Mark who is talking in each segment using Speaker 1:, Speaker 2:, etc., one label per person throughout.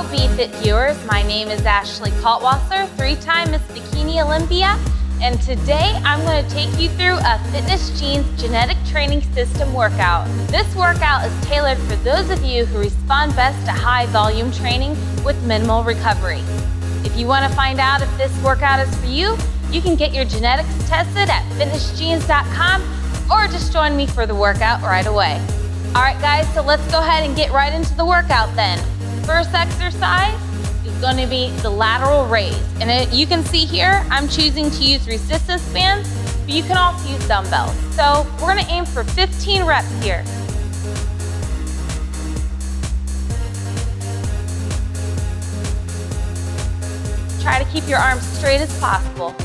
Speaker 1: Hello BeFit viewers, my name is Ashley Kaltwasser, 3-time Miss Bikini Olympia, and today I'm going to take you through a Fitness Genes genetic training system workout. This workout is tailored for those of you who respond best to high volume training with minimal recovery. If you want to find out if this workout is for you, you can get your genetics tested at fitnessgenes.com or just join me for the workout right away. All right guys, so let's go ahead and get right into the workout then. First exercise is going to be the lateral raise. And you can see here, I'm choosing to use resistance bands, but you can also use dumbbells. So we're going to aim for 15 reps here. Try to keep your arms straight as possible.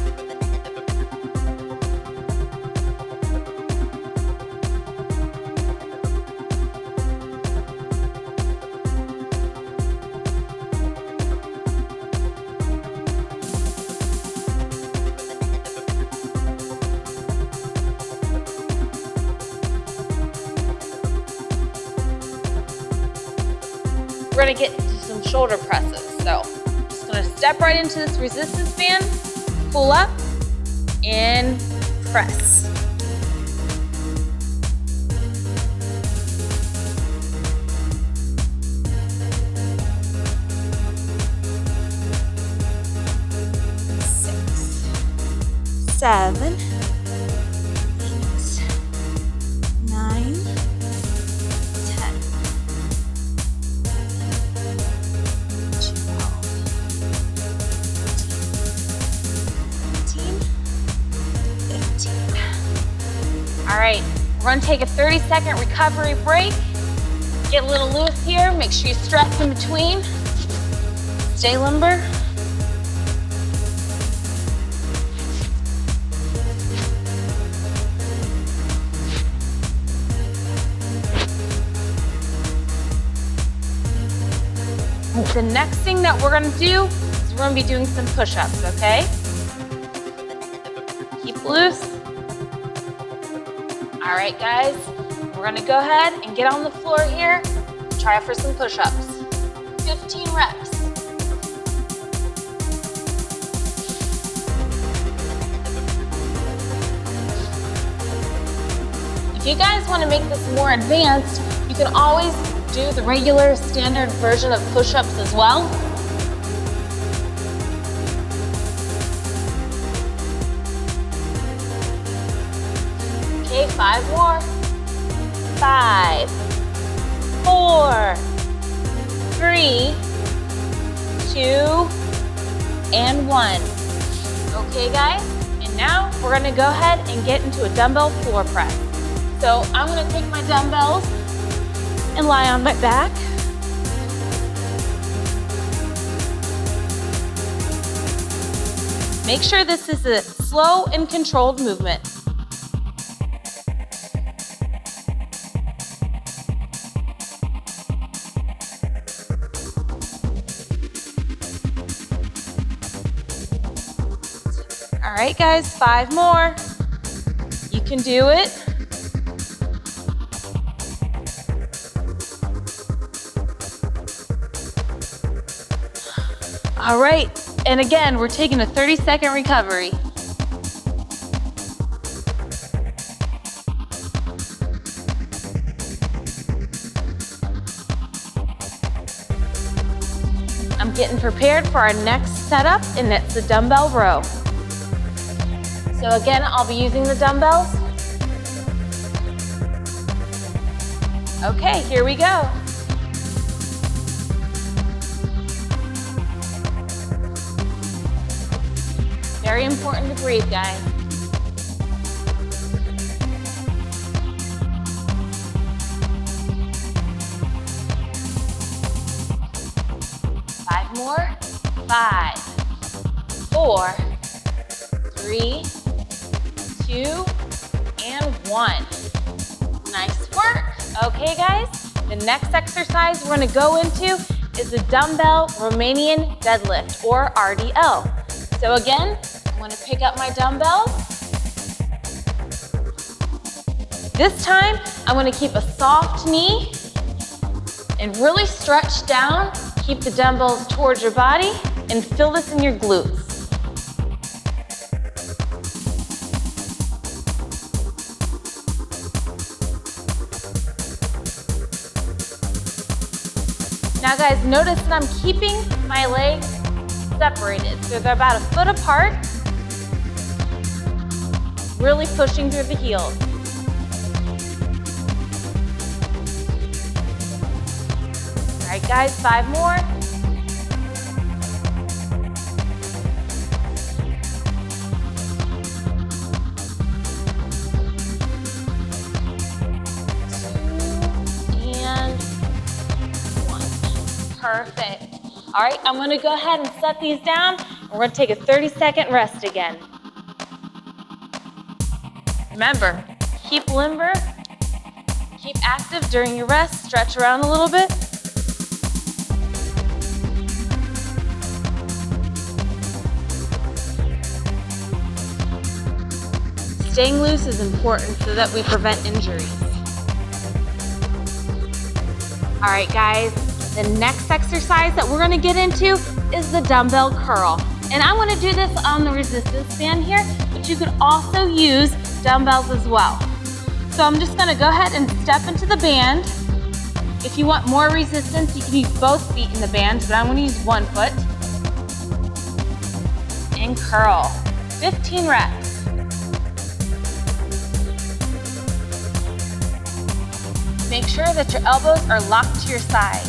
Speaker 1: We're gonna get into some shoulder presses. So I'm just gonna step right into this resistance band, pull up, and press. Six, 7, 8, 9, 10. 15. All right, we're gonna take a 30-second recovery break. Get a little loose here. Make sure you stretch in between. Stay limber. The next thing that we're gonna do is we're gonna be doing some push-ups, okay? Keep loose. All right, guys, we're gonna go ahead and get on the floor here. Try for some push-ups. 15 reps. If you guys wanna make this more advanced, you can always do the regular standard version of push-ups as well. Okay, 5 more. 5, 4, 3, 2, and 1. Okay, guys, and now we're gonna go ahead and get into a dumbbell floor press. So I'm gonna take my dumbbells and lie on my back. Make sure this is a slow and controlled movement. All right, guys, 5 more. You can do it. All right, and again, we're taking a 30-second recovery. I'm getting prepared for our next setup, and that's the dumbbell row. So again, I'll be using the dumbbells. Okay, here we go. Very important to breathe, guys. Five more. 5, 4, 3, 2, and 1. Nice work. Okay, guys, the next exercise we're gonna go into is the dumbbell Romanian deadlift, or RDL. So again, I'm gonna pick up my dumbbells. This time, I'm gonna keep a soft knee and really stretch down, Keep the dumbbells towards your body and feel this in your glutes. Now guys, notice that I'm keeping my legs separated. So they're about a foot apart. Really pushing through the heels. All right guys, 5 more. Perfect. All right, I'm gonna go ahead and set these down. We're gonna take a 30-second rest again. Remember, keep limber, keep active during your rest, stretch around a little bit. Staying loose is important so that we prevent injuries. All right, guys. The next exercise that we're gonna get into is the dumbbell curl. And I'm gonna do this on the resistance band here, but you could also use dumbbells as well. So I'm just gonna go ahead and step into the band. If you want more resistance, you can use both feet in the band, but I'm gonna use one foot. And curl, 15 reps. Make sure that your elbows are locked to your side.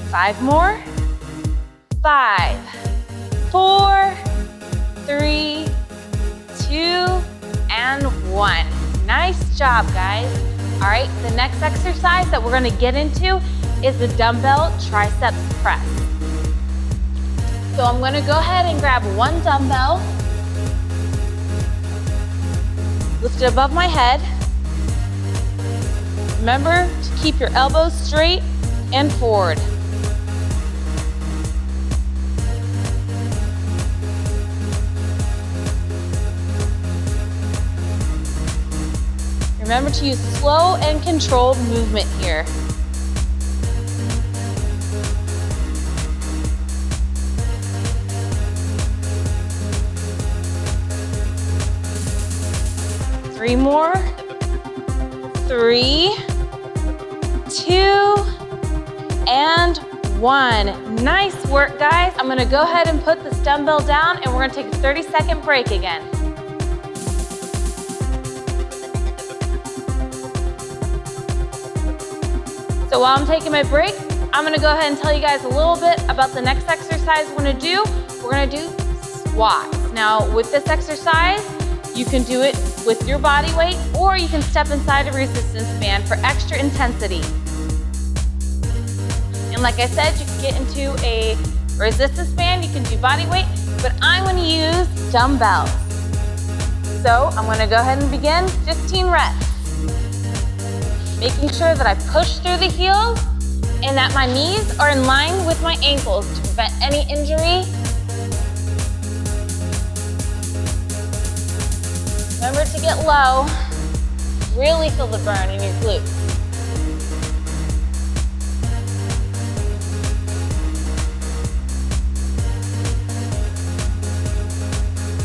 Speaker 1: 5 more. 5, 4, 3, 2, and 1. Nice job, guys. All right, the next exercise that we're gonna get into is the dumbbell triceps press. So I'm gonna go ahead and grab one dumbbell, lift it above my head. Remember to keep your elbows straight and forward. Remember to use slow and controlled movement here. Three more. 3, 2, and 1. Nice work, guys. I'm gonna go ahead and put this dumbbell down and we're gonna take a 30-second break again. So while I'm taking my break, I'm gonna go ahead and tell you guys a little bit about the next exercise we're gonna do. We're gonna do squats. Now, with this exercise, you can do it with your body weight, or you can step inside a resistance band for extra intensity. And like I said, you can get into a resistance band, you can do body weight, but I'm gonna use dumbbells. So I'm gonna go ahead and begin 15 reps. Making sure that I push through the heels and that my knees are in line with my ankles to prevent any injury. Remember to get low. Really feel the burn in your glutes.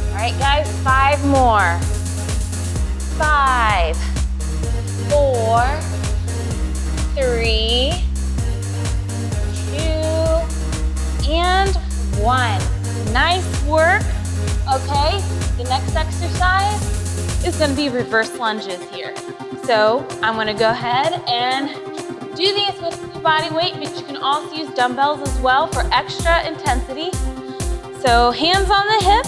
Speaker 1: All right, guys, 5 more. 5, 4, 3, 2, and 1. Nice work. Okay, the next exercise is gonna be reverse lunges here. So I'm gonna go ahead and do these with your body weight, but you can also use dumbbells as well for extra intensity. So hands on the hip,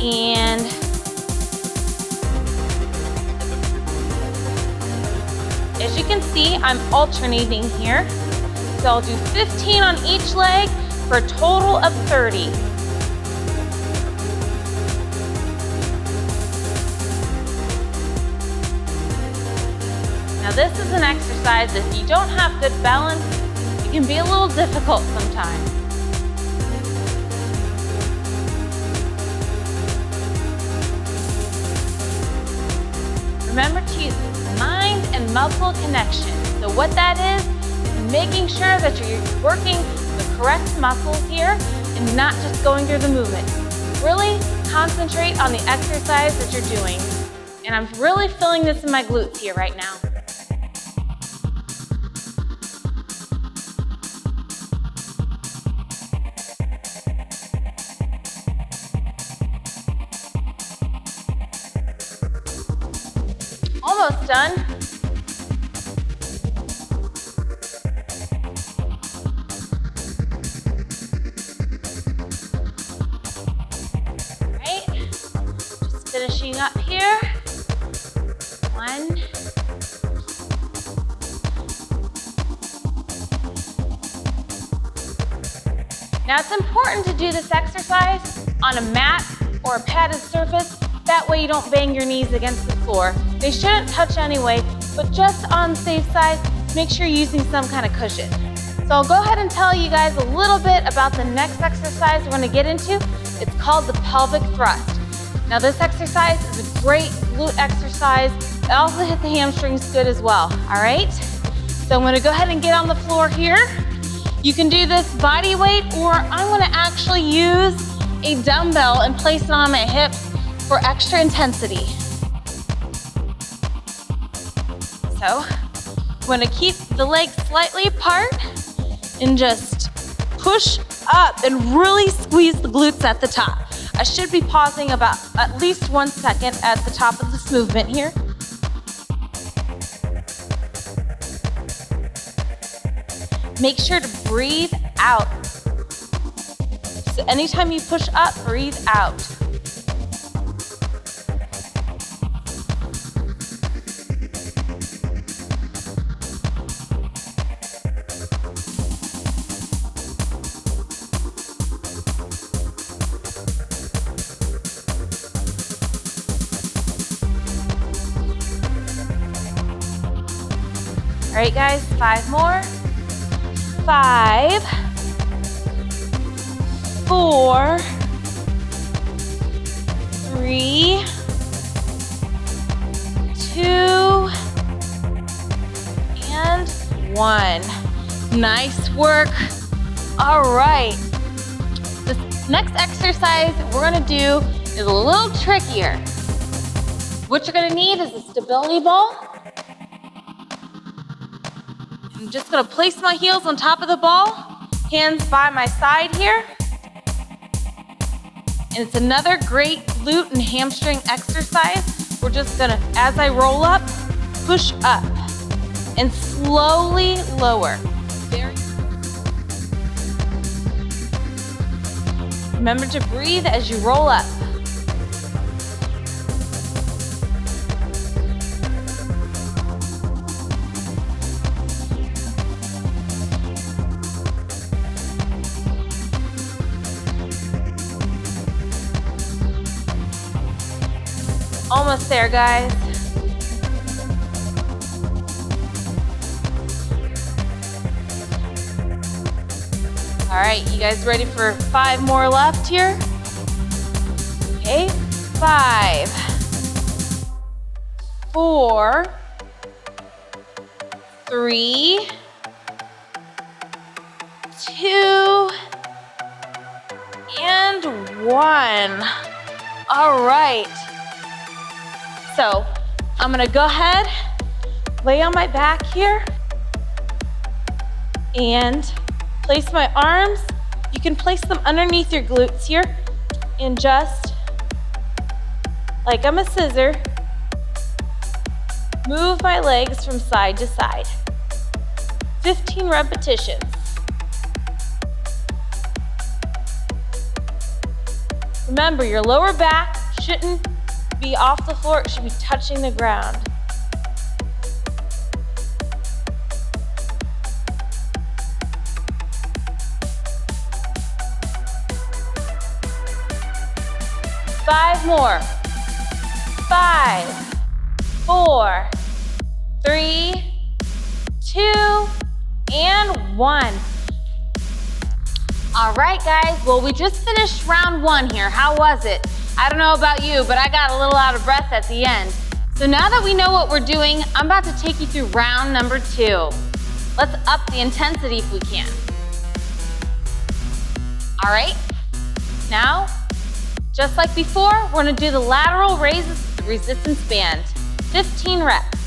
Speaker 1: and as you can see, I'm alternating here. So I'll do 15 on each leg for a total of 30. Now this is an exercise, if you don't have good balance, it can be a little difficult sometimes. Remember to use mind and muscle connection. So what that is making sure that you're working the correct muscles here and not just going through the movement. Really concentrate on the exercise that you're doing. And I'm really feeling this in my glutes here right now. Almost done. All right, just finishing up here. 1. Now it's important to do this exercise on a mat or a padded surface. That way you don't bang your knees against the floor. They shouldn't touch anyway, but just on the safe side, make sure you're using some kind of cushion. So I'll go ahead and tell you guys a little bit about the next exercise we're gonna get into. It's called the pelvic thrust. Now this exercise is a great glute exercise. It also hit the hamstrings good as well, all right? So I'm gonna go ahead and get on the floor here. You can do this body weight, or I'm gonna actually use a dumbbell and place it on my hips for extra intensity. So I'm gonna keep the legs slightly apart and just push up and really squeeze the glutes at the top. I should be pausing about at least 1 second at the top of this movement here. Make sure to breathe out. So anytime you push up, breathe out. All right, guys, 5 more. 5, 4, 3, 2, and 1. Nice work. All right. This next exercise we're gonna do is a little trickier. What you're gonna need is a stability ball. I'm just gonna place my heels on top of the ball, hands by my side here. And it's another great glute and hamstring exercise. We're just gonna, as I roll up, push up and slowly lower. Remember to breathe as you roll up. Almost there, guys. All right, you guys ready for 5 more left here? Okay, 5, 4, 3, 2, and 1. All right. So I'm gonna go ahead, lay on my back here, and place my arms. You can place them underneath your glutes here, and just, like I'm a scissor, move my legs from side to side. 15 repetitions. Remember, your lower back shouldn't be off the floor, it should be touching the ground. Five more. 5, 4, 3, 2, and 1. All right, guys, well, we just finished round 1 here. How was it? I don't know about you, but I got a little out of breath at the end. So now that we know what we're doing, I'm about to take you through round number 2. Let's up the intensity if we can. All right, now, just like before, we're gonna do the lateral raises with the resistance band, 15 reps.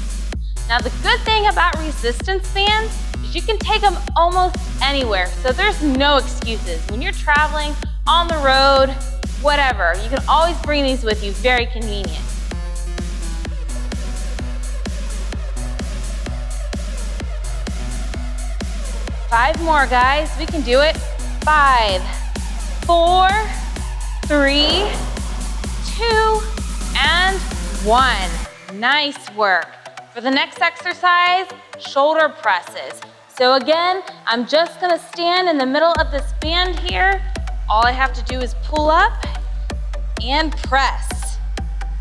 Speaker 1: Now the good thing about resistance bands is you can take them almost anywhere, so there's no excuses. When you're traveling, on the road, whatever, you can always bring these with you, very convenient. Five more, guys, we can do it. 5, 4, 3, 2, and 1. Nice work. For the next exercise, shoulder presses. So again, I'm just gonna stand in the middle of this band here. All I have to do is pull up and press.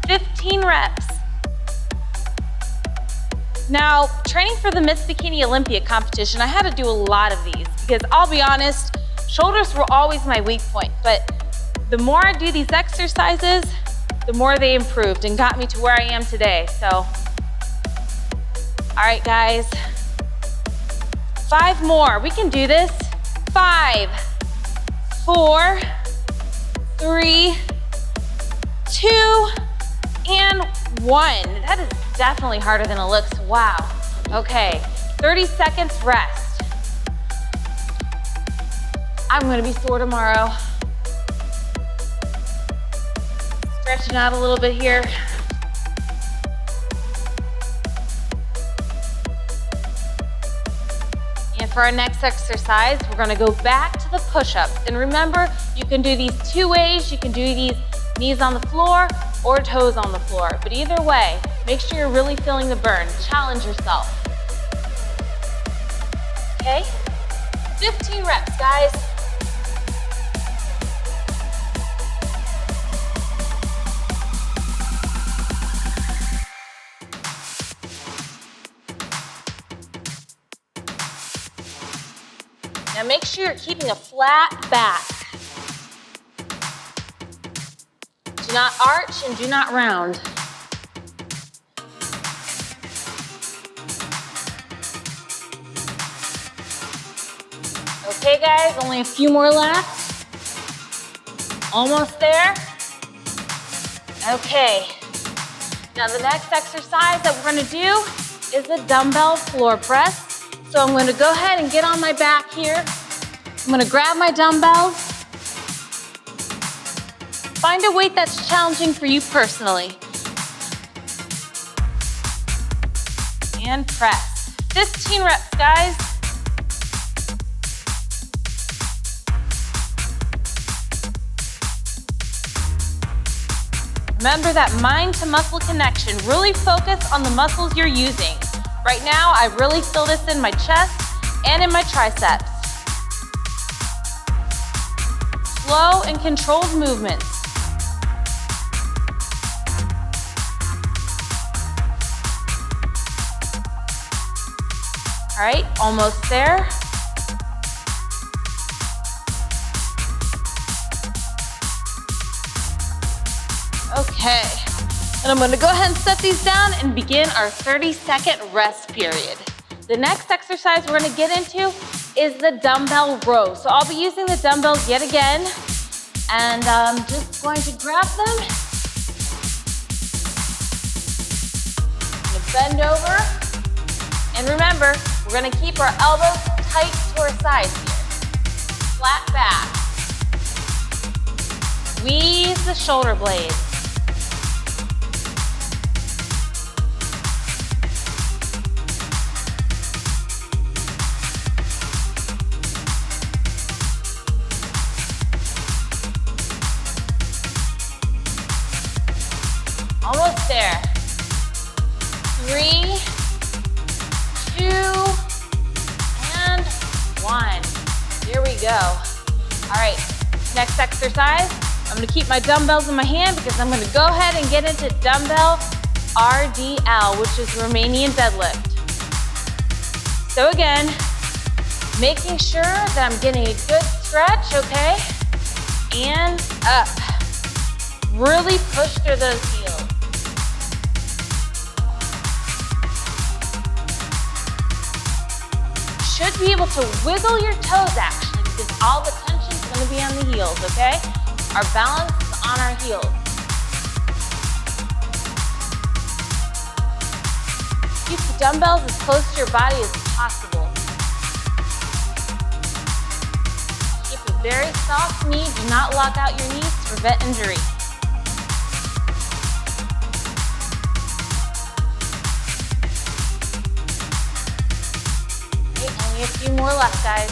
Speaker 1: 15 reps. Now, training for the Miss Bikini Olympia competition, I had to do a lot of these because I'll be honest, shoulders were always my weak point, but the more I do these exercises, the more they improved and got me to where I am today, so. All right, guys. 5 more, we can do this. 5, 4, 3, 2, and 1. That is definitely harder than it looks, wow. Okay, 30 seconds rest. I'm gonna be sore tomorrow. Stretching out a little bit here. And for our next exercise, we're gonna go back to the push-ups. And remember, you can do these 2 ways. You can do these knees on the floor or toes on the floor. But either way, make sure you're really feeling the burn. Challenge yourself. Okay? 15 reps, guys. Now make sure you're keeping a flat back. Do not arch and do not round. Okay guys, only a few more left. Almost there. Okay. Now the next exercise that we're gonna do is the dumbbell floor press. So I'm gonna go ahead and get on my back here. I'm gonna grab my dumbbells. Find a weight that's challenging for you personally. And press. 15 reps, guys. Remember that mind to muscle connection. Really focus on the muscles you're using. Right now, I really feel this in my chest and in my triceps. Slow and controlled movements. All right, almost there. Okay. And I'm gonna go ahead and set these down and begin our 30-second rest period. The next exercise we're gonna get into is the dumbbell row. So I'll be using the dumbbells yet again, and I'm just going to grab them. I'm gonna bend over. And remember, we're gonna keep our elbows tight to our sides here. Flat back. Squeeze the shoulder blades. Almost there. 3, 2, and 1. Here we go. All right, next exercise. I'm gonna keep my dumbbells in my hand because I'm gonna go ahead and get into dumbbell RDL, which is Romanian deadlift. So again, making sure that I'm getting a good stretch, okay? And up. Really push through those heels. should be able to wiggle your toes actually, because all the tension is going to be on the heels, okay? Our balance is on our heels. Keep the dumbbells as close to your body as possible. Keep a very soft knee. Do not lock out your knees to prevent injury. Okay, only a few more left, guys.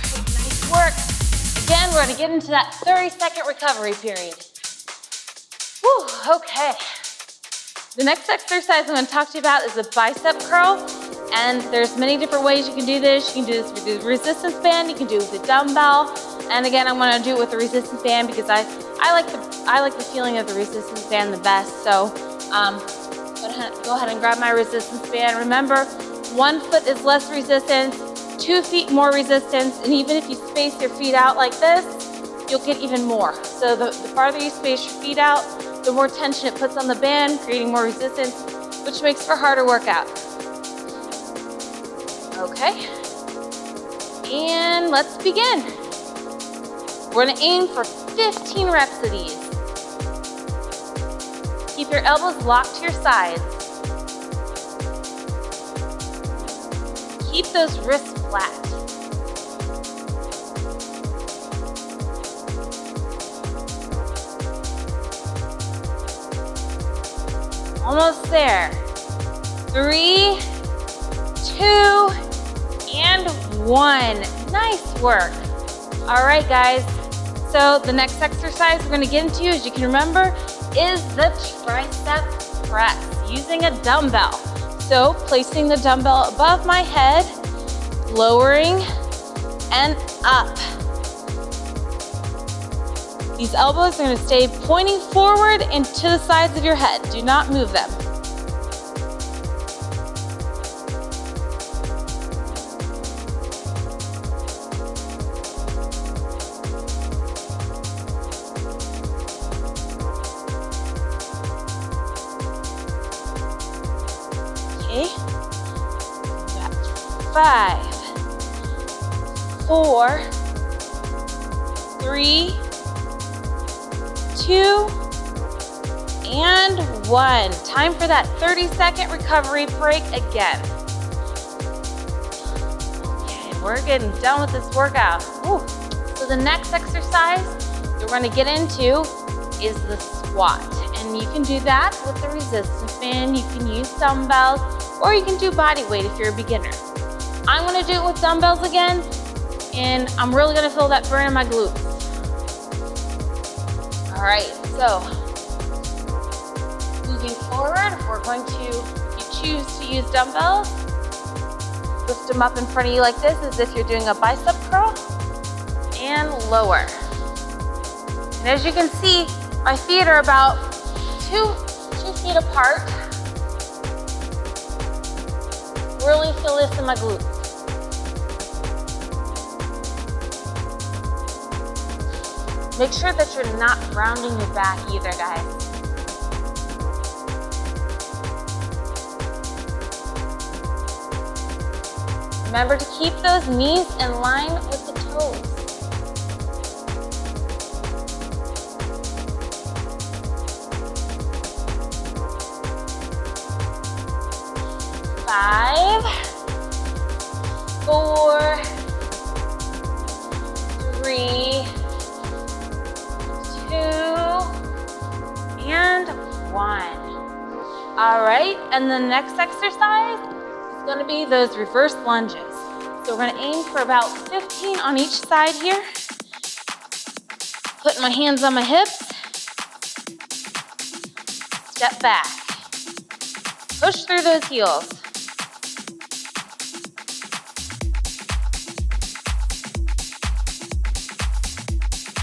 Speaker 1: All right, nice work. Again, we're going to get into that 30-second recovery period. Whew, okay. The next exercise I'm going to talk to you about is a bicep curl. And there's many different ways you can do this. You can do this with the resistance band. You can do it with a dumbbell. And again, I'm going to do it with the resistance band because I like the feeling of the resistance band the best. So go ahead and grab my resistance band. Remember, 1 foot is less resistance, 2 feet more resistance, and even if you space your feet out like this, you'll get even more. So the farther you space your feet out, the more tension it puts on the band, creating more resistance, which makes for a harder workout. Okay, and let's begin. We're gonna aim for 15 reps of these. Keep your elbows locked to your sides. Keep those wrists flat. Almost there. 3, 2, and 1. Nice work. All right, guys. So the next exercise we're going to get into, as you can remember, is the tricep press using a dumbbell. So placing the dumbbell above my head, lowering and up. These elbows are going to stay pointing forward and to the sides of your head. Do not move them. Okay. Got 5, 4, 3, 2, and 1. Time for that 30-second recovery break again. Okay, we're getting done with this workout. Whew. So the next exercise we're going to get into is the squat. And you can do that with the resistance band. You can use dumbbells, or you can do body weight if you're a beginner. I'm going to do it with dumbbells again, and I'm really going to feel that burn in my glutes. All right, so moving forward, we're going to, if you choose to use dumbbells, lift them up in front of you like this as if you're doing a bicep curl, and lower. And as you can see, my feet are about 2 feet apart. Really feel this in my glutes. Make sure that you're not rounding your back either, guys. Remember to keep those knees in line with the toes. 5, 4, 3, 2, and 1. All right, and the next exercise is going to be those reverse lunges. So we're going to aim for about 15 on each side here. Putting my hands on my hips. Step back. Push through those heels.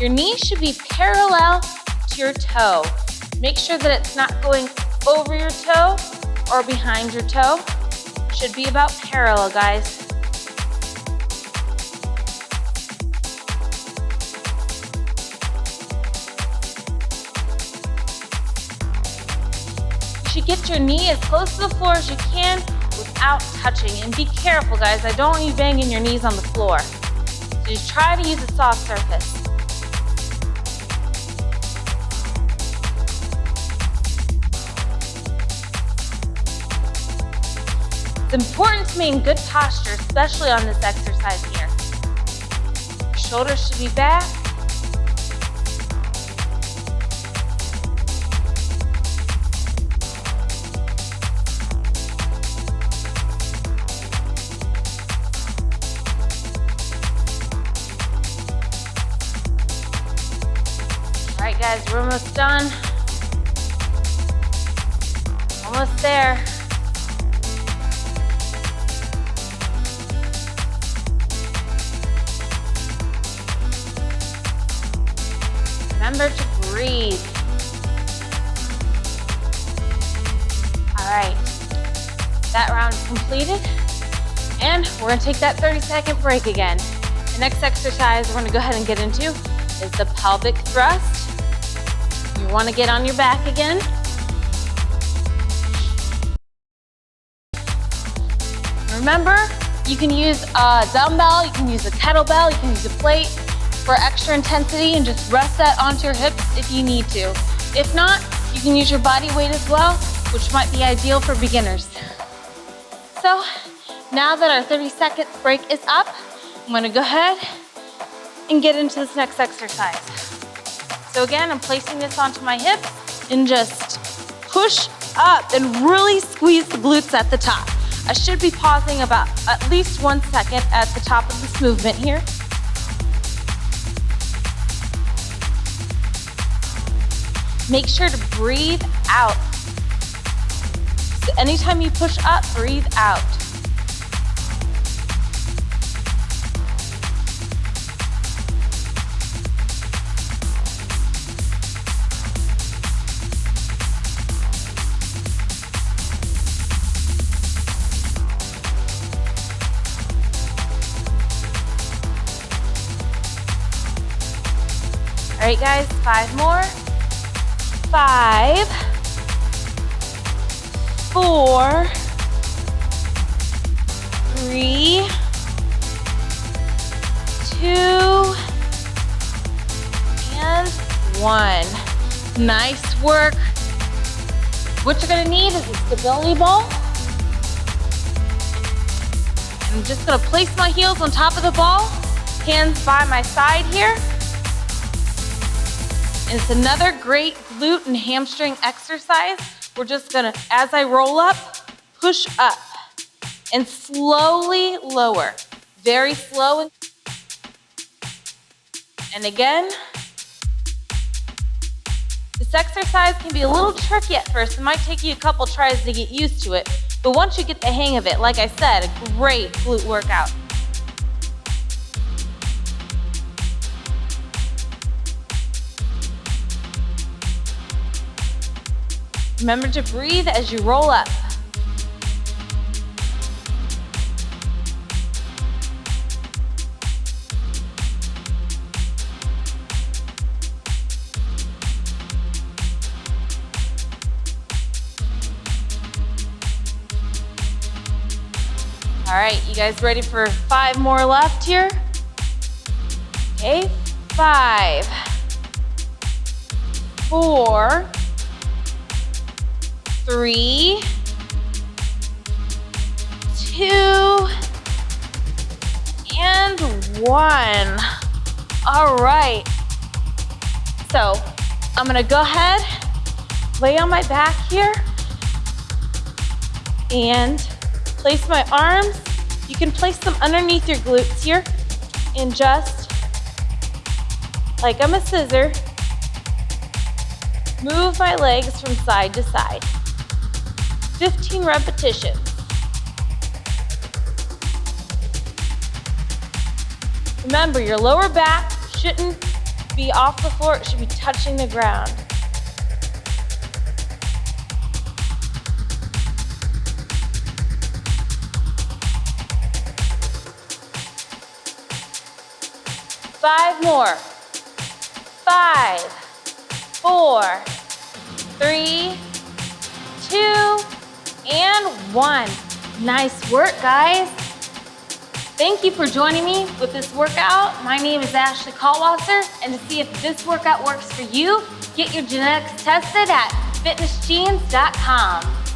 Speaker 1: Your knee should be parallel to your toe. Make sure that it's not going over your toe or behind your toe. Should be about parallel, guys. get your knee as close to the floor as you can without touching. And be careful, guys. I don't want you banging your knees on the floor. So just try to use a soft surface. It's important to maintain good posture, especially on this exercise here. Your shoulders should be back. All right, guys, we're almost done. Almost there. Remember to breathe. All right, that round is completed. And we're gonna take that 30-second break again. The next exercise we're gonna go ahead and get into is the pelvic thrust. You wanna get on your back again. Remember, you can use a dumbbell, you can use a kettlebell, you can use a plate for extra intensity and just rest that onto your hips if you need to. If not, you can use your body weight as well, which might be ideal for beginners. So now that our 30-second break is up, I'm gonna go ahead and get into this next exercise. So again, I'm placing this onto my hips and just push up and really squeeze the glutes at the top. I should be pausing about at least 1 second at the top of this movement here. Make sure to breathe out. So anytime you push up, breathe out. All right, guys, 5 more. 5, 4, 3, 2, and 1. Nice work. What you're gonna need is a stability ball. I'm just gonna place my heels on top of the ball, hands by my side here. And it's another great glute and hamstring exercise. We're just gonna, as I roll up, push up and slowly lower. Very slow. And again, this exercise can be a little tricky at first. It might take you a couple tries to get used to it. But once you get the hang of it, like I said, a great glute workout. Remember to breathe as you roll up. All right, you guys ready for 5 more left here? Okay, 5, 4, 3, 2, and 1. All right. So I'm gonna go ahead, lay on my back here, and place my arms. You can place them underneath your glutes here, and just like I'm a scissor, move my legs from side to side. 15 repetitions. Remember, your lower back shouldn't be off the floor, it should be touching the ground. Five more. 5, 4, 3, 2, and 1. Nice work, guys. Thank you for joining me with this workout. My name is Ashley Kaltwasser, and to see if this workout works for you, get your genetics tested at fitnessgenes.com.